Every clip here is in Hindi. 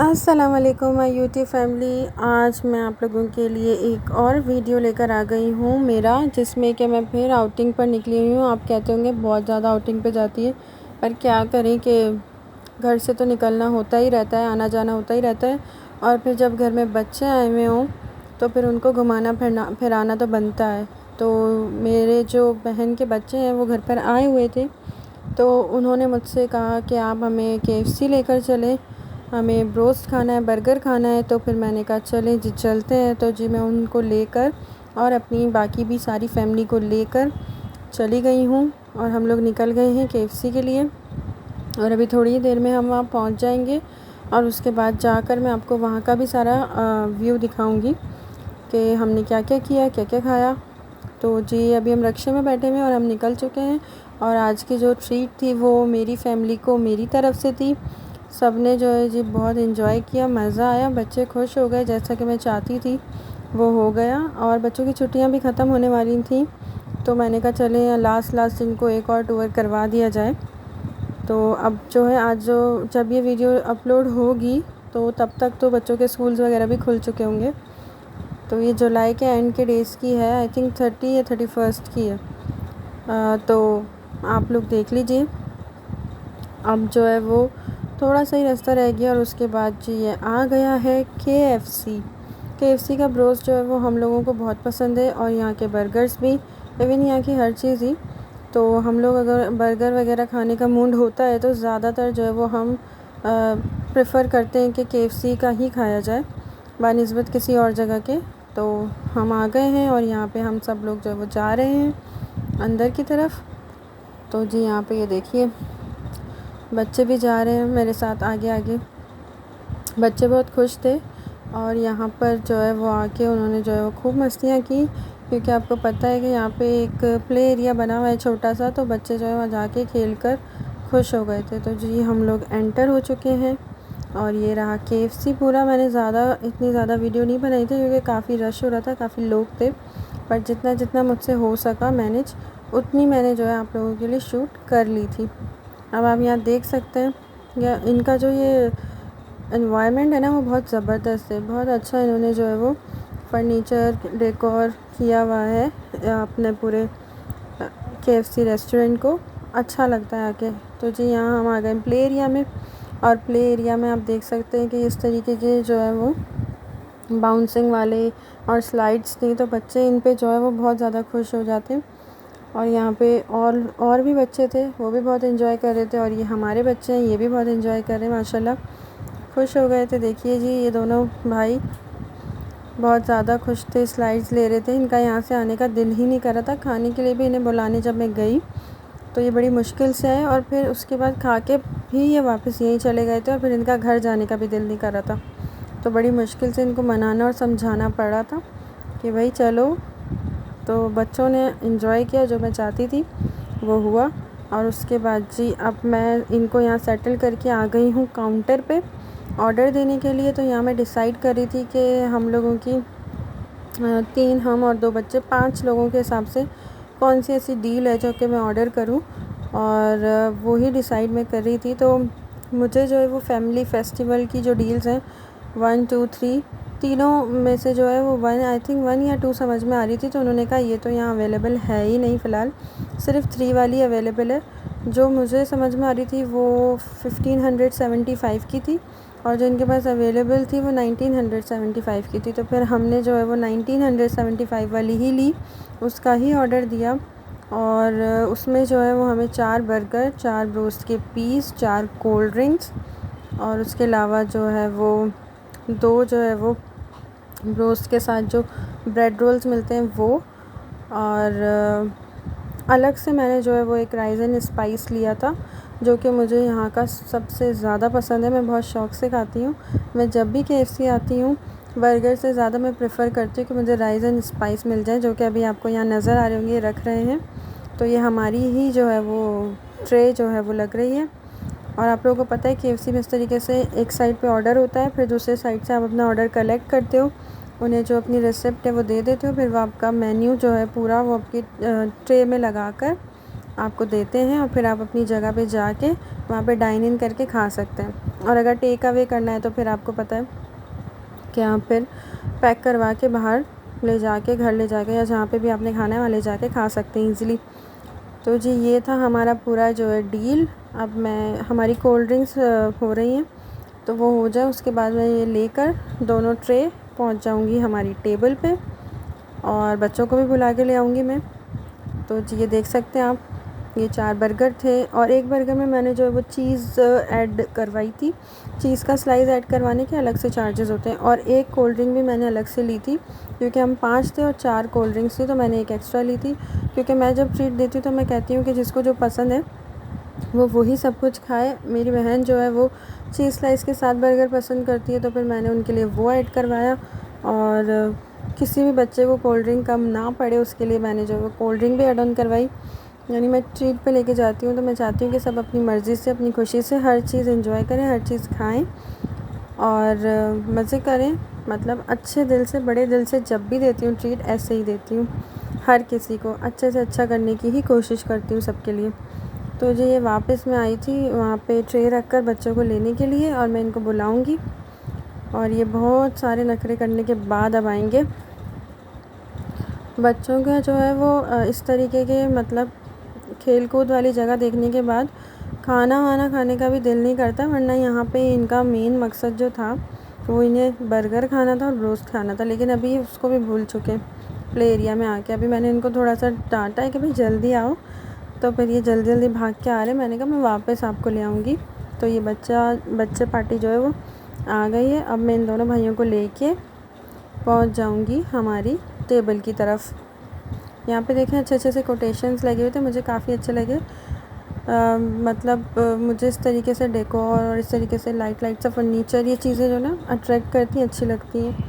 अस्सलाम वालेकुम माय यूट्यूब फैमिली। आज मैं आप लोगों के लिए एक और वीडियो लेकर आ गई हूँ मेरा, जिसमें कि मैं फिर आउटिंग पर निकली हुई हूँ। आप कहते होंगे बहुत ज़्यादा आउटिंग पे जाती है, पर क्या करें कि घर से तो निकलना होता ही रहता है, आना जाना होता ही रहता है। और फिर जब घर में बच्चे आए हुए हों तो फिर उनको घुमाना फिराना तो बनता है। तो मेरे जो बहन के बच्चे हैं वो घर पर आए हुए थे, तो उन्होंने मुझसे कहा कि आप हमें KFC लेकर चलें, हमें ब्रोस्ट खाना है, बर्गर खाना है। तो फिर मैंने कहा चलें जी, चलते हैं। तो जी मैं उनको लेकर और अपनी बाकी भी सारी फैमिली को लेकर चली गई हूँ और हम लोग निकल गए हैं KFC के लिए। और अभी थोड़ी देर में हम वहाँ पहुँच जाएंगे और उसके बाद जाकर मैं आपको वहाँ का भी सारा व्यू दिखाऊंगी कि हमने क्या क्या किया, क्या क्या खाया। तो जी अभी हम रिक्शे में बैठे हुए हैं और हम निकल चुके हैं। और आज की जो ट्रीट थी वो मेरी फैमिली को मेरी तरफ से थी। सब ने जो है जी बहुत इन्जॉय किया, मज़ा आया, बच्चे खुश हो गए, जैसा कि मैं चाहती थी वो हो गया। और बच्चों की छुट्टियां भी ख़त्म होने वाली थी, तो मैंने कहा चलें लास्ट इनको एक और टूर करवा दिया जाए। तो अब जो है आज जब ये वीडियो अपलोड होगी तो तब तक तो बच्चों के स्कूल्स वगैरह भी खुल चुके होंगे। तो ये जुलाई के एंड के डेज़ की है, आई थिंक 30 या 31 की है। तो आप लोग देख लीजिए। अब जो है वो थोड़ा सा ही रास्ता रह गया और उसके बाद जी ये आ गया है KFC का ब्रोस्ट जो है वो हम लोगों को बहुत पसंद है, और यहाँ के बर्गर्स भी, इवन यहाँ की हर चीज़ ही। तो हम लोग अगर बर्गर वगैरह खाने का मूड होता है तो ज़्यादातर जो है वो हम प्रेफर करते हैं कि KFC का ही खाया जाए बानिस्बत किसी और जगह के। तो हम आ गए हैं और यहाँ पे हम सब लोग जो है वो जा रहे हैं अंदर की तरफ। तो जी यहाँ पे ये देखिए बच्चे भी जा रहे हैं मेरे साथ आगे आगे। बच्चे बहुत खुश थे और यहाँ पर जो है वो आके उन्होंने जो है वो खूब मस्तियाँ की, क्योंकि आपको पता है कि यहाँ पे एक प्ले एरिया बना हुआ है छोटा सा, तो बच्चे जो है वहाँ जाके खेल कर खुश हो गए थे। तो जी हम लोग एंटर हो चुके हैं और ये रहा KFC पूरा। मैंने इतनी ज़्यादा वीडियो नहीं बनाई थी क्योंकि काफ़ी रश हो रहा था, काफ़ी लोग थे, पर जितना जितना मुझसे हो सका मैनेज उतनी मैंने जो है आप लोगों के लिए शूट कर ली थी। अब आप यहाँ देख सकते हैं या इनका जो ये एनवायरनमेंट है ना वो बहुत ज़बरदस्त है, बहुत अच्छा इन्होंने जो है वो फर्नीचर डेकोर किया हुआ है अपने पूरे KFC रेस्टोरेंट को। अच्छा लगता है आके। तो जी यहाँ हम आ गए प्ले एरिया में, और प्ले एरिया में आप देख सकते हैं कि इस तरीके के जो है वो बाउंसिंग वाले और स्लाइड्स थी, तो बच्चे इन पे जो है वो बहुत ज़्यादा खुश हो जाते हैं। और यहाँ पे और भी बच्चे थे, वो भी बहुत एंजॉय कर रहे थे, और ये हमारे बच्चे हैं, ये भी बहुत एंजॉय कर रहे हैं, माशाल्लाह खुश हो गए थे। देखिए जी ये दोनों भाई बहुत ज़्यादा खुश थे, स्लाइड्स ले रहे थे। इनका यहाँ से आने का दिल ही नहीं कर रहा था। खाने के लिए भी इन्हें बुलाने जब मैं गई तो ये बड़ी मुश्किल से आए, और फिर उसके बाद खा के भी ये वापस यहीं चले गए थे, और फिर इनका घर जाने का भी दिल नहीं कर रहा था। तो बड़ी मुश्किल से इनको मनाना और समझाना पड़ा था कि भाई चलो। तो बच्चों ने एंजॉय किया, जो मैं चाहती थी वो हुआ। और उसके बाद जी अब मैं इनको यहाँ सेटल करके आ गई हूँ काउंटर पे ऑर्डर देने के लिए। तो यहाँ मैं डिसाइड कर रही थी कि हम लोगों की 3 हम और 2 बच्चे 5 लोगों के हिसाब से कौन सी ऐसी डील है जो कि मैं ऑर्डर करूँ, और वो ही डिसाइड मैं कर रही थी। तो मुझे जो है वो फैमिली फेस्टिवल की जो डील्स हैं 1 2 3 तीनों में से जो है वो 1 आई थिंक 1 या 2 समझ में आ रही थी। तो उन्होंने कहा ये तो यहाँ अवेलेबल है ही नहीं फ़िलहाल, सिर्फ 3 वाली अवेलेबल है। जो मुझे समझ में आ रही थी वो 1575 की थी, और जो इनके पास अवेलेबल थी वो 1975 की थी। तो फिर हमने जो है वो 1975 वाली ही ली, उसका ही ऑर्डर दिया। और उसमें जो है वो हमें 4 बर्गर, 4 ब्रोस्ट के पीस, 4 कोल्ड ड्रिंक्स, और उसके अलावा जो है वो 2 जो है वो ब्रोस्ट के साथ जो ब्रेड रोल्स मिलते हैं वो, और अलग से मैंने जो है वो एक राइस एंड स्पाइस लिया था, जो कि मुझे यहाँ का सबसे ज़्यादा पसंद है। मैं बहुत शौक़ से खाती हूँ। मैं जब भी KFC आती हूँ बर्गर से ज़्यादा मैं प्रेफर करती हूँ कि मुझे राइस एंड स्पाइस मिल जाए, जो कि अभी आपको यहाँ नज़र आ रहे होंगे ये रख रहे हैं। तो ये हमारी ही जो है वो ट्रे जो है वो लग रही है। और आप लोगों को पता है KFC में इस तरीके से एक साइड पे ऑर्डर होता है, फिर दूसरे साइड से आप अपना ऑर्डर कलेक्ट करते हो, उन्हें जो अपनी रेसिप्ट है वो दे देते हो, फिर वो आपका मेन्यू जो है पूरा वो आपकी ट्रे में लगा कर आपको देते हैं, और फिर आप अपनी जगह पे जाके वहाँ पे डाइन इन करके खा सकते हैं। और अगर टेक अवे करना है तो फिर आपको पता है कि आप फिर पैक करवा के बाहर ले जाके, घर ले जाके, या जहाँ पे भी आपने खाना है वहाँ ले जाके खा सकते हैं ईज़िली। तो जी ये था हमारा पूरा जो है डील। अब हमारी कोल्ड ड्रिंक्स हो रही हैं, तो वो हो जाए उसके बाद मैं ये लेकर दोनों ट्रे पहुँच जाऊँगी हमारी टेबल पे, और बच्चों को भी बुला के ले आऊँगी मैं। तो जी ये देख सकते हैं आप, ये 4 बर्गर थे, और एक बर्गर में मैंने जो है वो चीज़ ऐड करवाई थी। चीज़ का स्लाइस ऐड करवाने के अलग से चार्जेस होते हैं, और एक कोल्ड ड्रिंक भी मैंने अलग से ली थी, क्योंकि हम 5 थे और 4 कोल्ड ड्रिंक्स थी, तो मैंने एक एक्स्ट्रा ली थी। क्योंकि मैं जब ट्रीट देती हूँ तो मैं कहती हूँ कि जिसको जो पसंद है वो वही सब कुछ खाए। मेरी बहन जो है वो चीज़ स्लाइस के साथ बर्गर पसंद करती है, तो फिर मैंने उनके लिए वो ऐड करवाया, और किसी भी बच्चे को कोल्ड ड्रिंक कम ना पड़े उसके लिए मैंने जो है वो कोल्ड ड्रिंक भी ऐड ऑन करवाई। यानी मैं ट्रीट पे लेके जाती हूँ तो मैं चाहती हूँ कि सब अपनी मर्ज़ी से, अपनी खुशी से हर चीज़ एंजॉय करें, हर चीज़ खाएं और मज़े करें। मतलब अच्छे दिल से, बड़े दिल से जब भी देती हूँ ट्रीट, ऐसे ही देती हूँ। हर किसी को अच्छे से अच्छा करने की ही कोशिश करती हूँ सबके लिए। तो जो ये वापस मैं आई थी वहाँ पे ट्रे रख कर बच्चों को लेने के लिए, और मैं इनको बुलाऊँगी, और ये बहुत सारे नखरे करने के बाद अब आएंगे। बच्चों का जो है वो इस तरीके के मतलब खेल कूद वाली जगह देखने के बाद खाना वाना खाने का भी दिल नहीं करता, वरना यहाँ पे इनका मेन मकसद जो था वो इन्हें बर्गर खाना था और रोस्ट खाना था, लेकिन अभी उसको भी भूल चुके प्ले एरिया में आके। अभी मैंने इनको थोड़ा सा डांटा है कि भाई जल्दी आओ, तो फिर ये जल्दी जल्दी भाग के आ रहे। मैंने कहा मैं वापस आपको ले आऊँगी। तो ये बच्चे पार्टी जो है वो आ गई है। अब मैं इन दोनों भाइयों को लेके पहुँच जाऊँगी हमारी टेबल की तरफ। यहाँ पे देखें अच्छे अच्छे से कोटेशंस लगे हुए थे, मुझे काफ़ी अच्छे लगे। मुझे इस तरीके से डेकोर और इस तरीके से लाइट सा फर्नीचर, ये चीज़ें जो ना अट्रैक्ट करती हैं, अच्छी लगती हैं।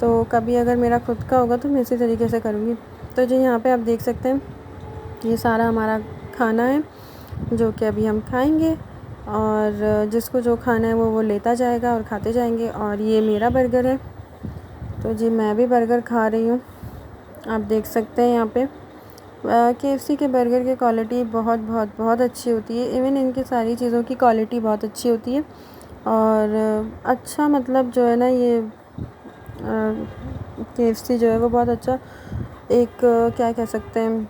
तो कभी अगर मेरा खुद का होगा तो मैं इसी तरीके से करूँगी। तो जी यहाँ पे आप देख सकते हैं ये सारा हमारा खाना है जो कि अभी हम खाएंगे, और जिसको जो खाना है वो लेता जाएगा और खाते जाएंगे। और ये मेरा बर्गर है, तो जी मैं भी बर्गर खा रही हूँ। आप देख सकते हैं यहाँ पे KFC के बर्गर की क्वालिटी बहुत बहुत बहुत अच्छी होती है। इवन इनकी सारी चीज़ों की क्वालिटी बहुत अच्छी होती है, और अच्छा मतलब जो है ना ये KFC जो है वो बहुत अच्छा एक क्या कह सकते हैं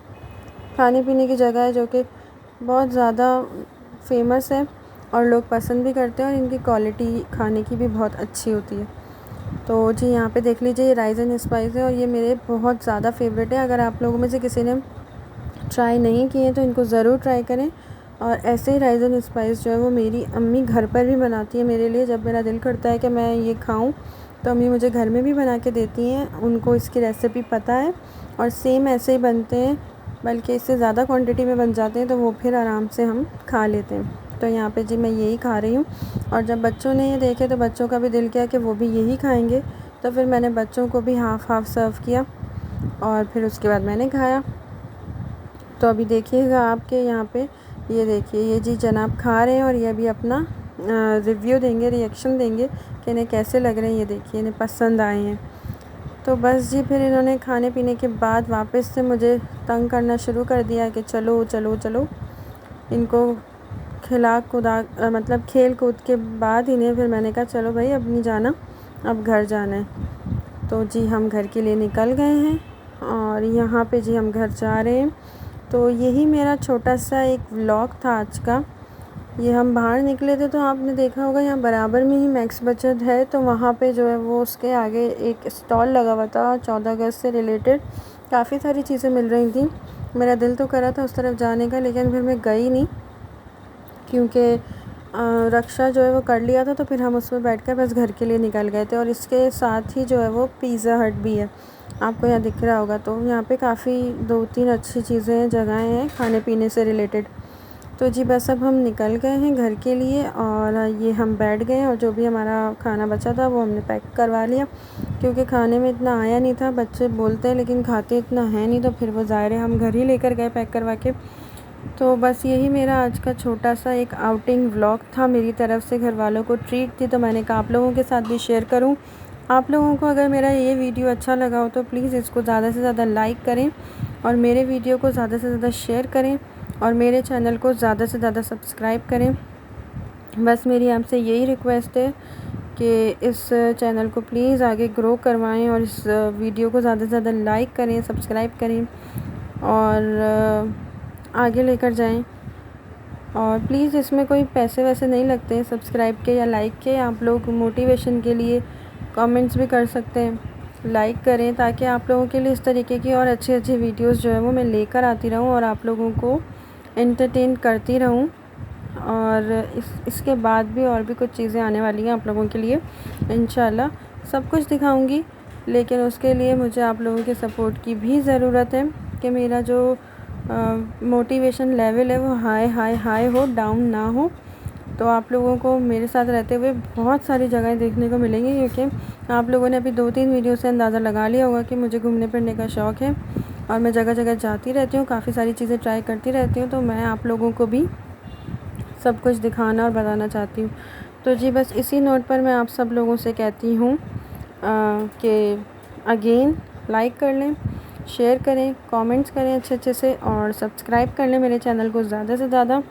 खाने पीने की जगह है, जो कि बहुत ज़्यादा फेमस है और लोग पसंद भी करते हैं, और इनकी क्वालिटी खाने की भी बहुत अच्छी होती है। तो जी यहाँ पे देख लीजिए ये राइस एंड स्पाइस है, और ये मेरे बहुत ज़्यादा फेवरेट है। अगर आप लोगों में से किसी ने ट्राई नहीं किए तो इनको ज़रूर ट्राई करें। और ऐसे ही राइस एंड स्पाइस जो है वो मेरी अम्मी घर पर भी बनाती है मेरे लिए। जब मेरा दिल करता है कि मैं ये खाऊं तो अम्मी मुझे घर में भी बना के देती हैं। उनको इसकी रेसिपी पता है, और सेम ऐसे ही बनते हैं, बल्कि इससे ज़्यादा क्वांटिटी में बन जाते हैं, तो वो फिर आराम से हम खा लेते हैं। तो यहाँ पे जी मैं यही खा रही हूँ, और जब बच्चों ने ये देखे तो बच्चों का भी दिल किया कि वो भी यही खाएंगे, तो फिर मैंने बच्चों को भी हाफ़ हाफ़ सर्व किया, और फिर उसके बाद मैंने खाया। तो अभी देखिएगा आपके यहाँ पे ये देखिए, ये जी जनाब खा रहे हैं, और ये अभी अपना रिव्यू देंगे, रिएक्शन देंगे कि इन्हें कैसे लग रहे हैं। ये देखिए इन्हें पसंद आए हैं। तो बस जी फिर इन्होंने खाने पीने के बाद वापस से मुझे तंग करना शुरू कर दिया कि चलो चलो चलो। इनको खिला खुदा मतलब खेल कूद के बाद इन्हें फिर मैंने कहा चलो भाई अब नहीं जाना, अब घर जाना है। तो जी हम घर के लिए निकल गए हैं, और यहाँ पे जी हम घर जा रहे हैं। तो यही मेरा छोटा सा एक व्लॉग था आज का। ये हम बाहर निकले थे, तो आपने देखा होगा यहाँ बराबर में ही मैक्स बचत है, तो वहाँ पे जो है वो उसके आगे एक स्टॉल लगा हुआ था 14 अगस्त से रिलेटेड। काफ़ी सारी चीज़ें मिल रही थी। मेरा दिल तो करा था उस तरफ जाने का, लेकिन फिर मैं गई नहीं, क्योंकि रक्षा जो है वो कर लिया था, तो फिर हम उसमें बैठकर बस घर के लिए निकल गए थे। और इसके साथ ही जो है वो पिज़्ज़ा हट भी है, आपको यहाँ दिख रहा होगा। तो यहाँ पे काफ़ी 2-3 अच्छी चीज़ें हैं, जगहें हैं खाने पीने से रिलेटेड। तो जी बस अब हम निकल गए हैं घर के लिए, और ये हम बैठ गए हैं, और जो भी हमारा खाना बचा था वो हमने पैक करवा लिया, क्योंकि खाने में इतना आया नहीं था। बच्चे बोलते हैं लेकिन खाते इतना है नहीं, तो फिर वो ज़ाहिर है हम घर ही लेकर गए पैक करवा के। तो बस यही मेरा आज का छोटा सा एक आउटिंग व्लॉग था मेरी तरफ से। घर वालों को ट्रीट थी, तो मैंने कहा आप लोगों के साथ भी शेयर करूं। आप लोगों को अगर मेरा ये वीडियो अच्छा लगा हो तो प्लीज़ इसको ज़्यादा से ज़्यादा लाइक करें, और मेरे वीडियो को ज़्यादा से ज़्यादा शेयर करें, और मेरे चैनल को ज़्यादा से ज़्यादा सब्सक्राइब करें। बस मेरी आपसे यही रिक्वेस्ट है कि इस चैनल को प्लीज़ आगे ग्रो करवाएं और इस वीडियो को ज़्यादा से ज़्यादा लाइक करें, सब्सक्राइब करें और आगे लेकर जाएं। और प्लीज़ इसमें कोई पैसे वैसे नहीं लगते सब्सक्राइब के या लाइक के। आप लोग मोटिवेशन के लिए कमेंट्स भी कर सकते हैं, लाइक करें ताकि आप लोगों के लिए इस तरीके की और अच्छी अच्छी वीडियोस जो है वो मैं लेकर आती रहूं और आप लोगों को एंटरटेन करती रहूं। और इसके बाद भी और भी कुछ चीज़ें आने वाली हैं आप लोगों के लिए, इंशाल्लाह सब कुछ दिखाऊंगी। लेकिन उसके लिए मुझे आप लोगों के सपोर्ट की भी ज़रूरत है कि मेरा जो मोटिवेशन लेवल है वो हाई हाई हाई हो, डाउन ना हो। तो आप लोगों को मेरे साथ रहते हुए बहुत सारी जगहें देखने को मिलेंगी, क्योंकि आप लोगों ने अभी 2-3 वीडियो से अंदाज़ा लगा लिया होगा कि मुझे घूमने फिरने का शौक़ है और मैं जगह जगह जाती रहती हूँ, काफ़ी सारी चीज़ें ट्राई करती रहती हूँ। तो मैं आप लोगों को भी सब कुछ दिखाना और बताना चाहती हूँ। तो जी बस इसी नोट पर मैं आप सब लोगों से कहती हूँ कि अगेन लाइक कर लें, शेयर करें, कमेंट्स करें अच्छे से और सब्सक्राइब कर लें मेरे चैनल को ज़्यादा से ज़्यादा।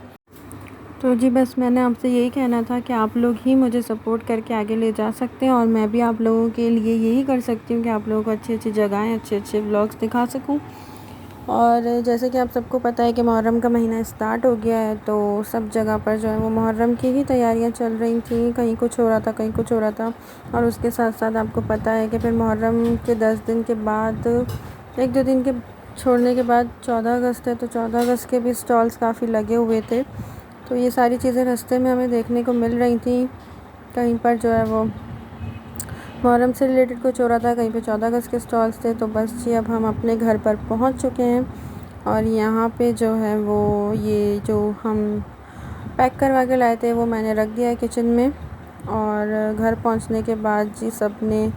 तो जी बस मैंने आपसे यही कहना था कि आप लोग ही मुझे सपोर्ट करके आगे ले जा सकते हैं और मैं भी आप लोगों के लिए यही कर सकती हूँ कि आप लोगों को अच्छी अच्छी जगहें, अच्छे अच्छे व्लॉग्स दिखा सकूँ। और जैसे कि आप सबको पता है कि मुहर्रम का महीना स्टार्ट हो गया है, तो सब जगह पर जो है वो मुहर्रम की ही तैयारियां चल रही थी। कहीं कुछ हो रहा था, कहीं कुछ हो रहा था। और उसके साथ साथ आपको पता है कि फिर मुहर्रम के 10 दिन के बाद, 1-2 दिन के छोड़ने के बाद 14 अगस्त है, तो 14 अगस्त के भी स्टॉल्स काफ़ी लगे हुए थे। तो ये सारी चीज़ें रास्ते में हमें देखने को मिल रही थी। कहीं पर जो है वो मुहर्रम से रिलेटेड कुछ हो रहा था, कहीं पे 14 अगस्त के स्टॉल्स थे। तो बस जी अब हम अपने घर पर पहुंच चुके हैं और यहाँ पे जो है वो ये जो हम पैक करवा के लाए थे वो मैंने रख दिया है किचन में। और घर पहुंचने के बाद जी सब ने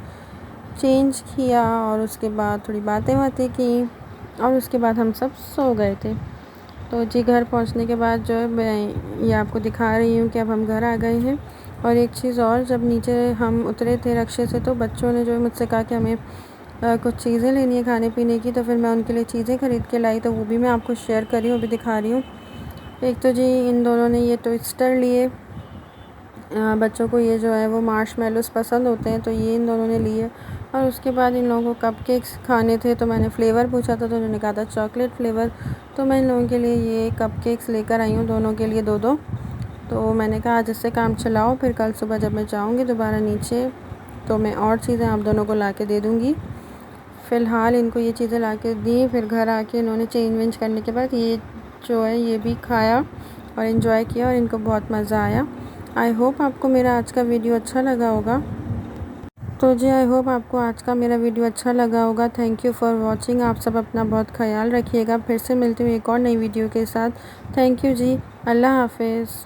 चेंज किया और उसके बाद थोड़ी बातें की और उसके बाद हम सब सो गए थे। तो जी घर पहुंचने के बाद जो है मैं ये आपको दिखा रही हूँ कि अब हम घर आ गए हैं। और एक चीज़ और, जब नीचे हम उतरे थे रक्शे से तो बच्चों ने जो है मुझसे कहा कि हमें कुछ चीज़ें लेनी है खाने पीने की। तो फिर मैं उनके लिए चीज़ें ख़रीद के लाई, तो वो भी मैं आपको शेयर कर रही हूँ, अभी दिखा रही हूँ। एक तो जी इन दोनों ने ये ट्विस्टर लिए, बच्चों को ये जो है वो मार्शमेलोस पसंद होते हैं, तो ये इन दोनों ने लिए। और उसके बाद इन लोगों को कपकेक्स खाने थे, तो मैंने फ़्लेवर पूछा था तो उन्होंने कहा था चॉकलेट फ़्लेवर। तो मैं इन लोगों के लिए ये कपकेक्स लेकर आई हूँ, दोनों के लिए 2-2। तो मैंने कहा आज इससे काम चलाओ, फिर कल सुबह जब मैं जाऊँगी दोबारा नीचे तो मैं और चीज़ें आप दोनों को ला के दे दूँगी। फ़िलहाल इनको ये चीज़ें ला के दी, फिर घर आके इन्होंने चेंज वेंज करने के बाद ये जो है ये भी खाया और इन्जॉय किया और इनको बहुत मज़ा आया। आई होप आपको मेरा आज का वीडियो अच्छा लगा होगा। तो जी आई होप आपको आज का मेरा वीडियो अच्छा लगा होगा। Thank you for watching. आप सब अपना बहुत ख्याल रखिएगा। फिर से मिलती हूँ एक और नई वीडियो के साथ। थैंक यू जी, अल्लाह हाफ़िज़।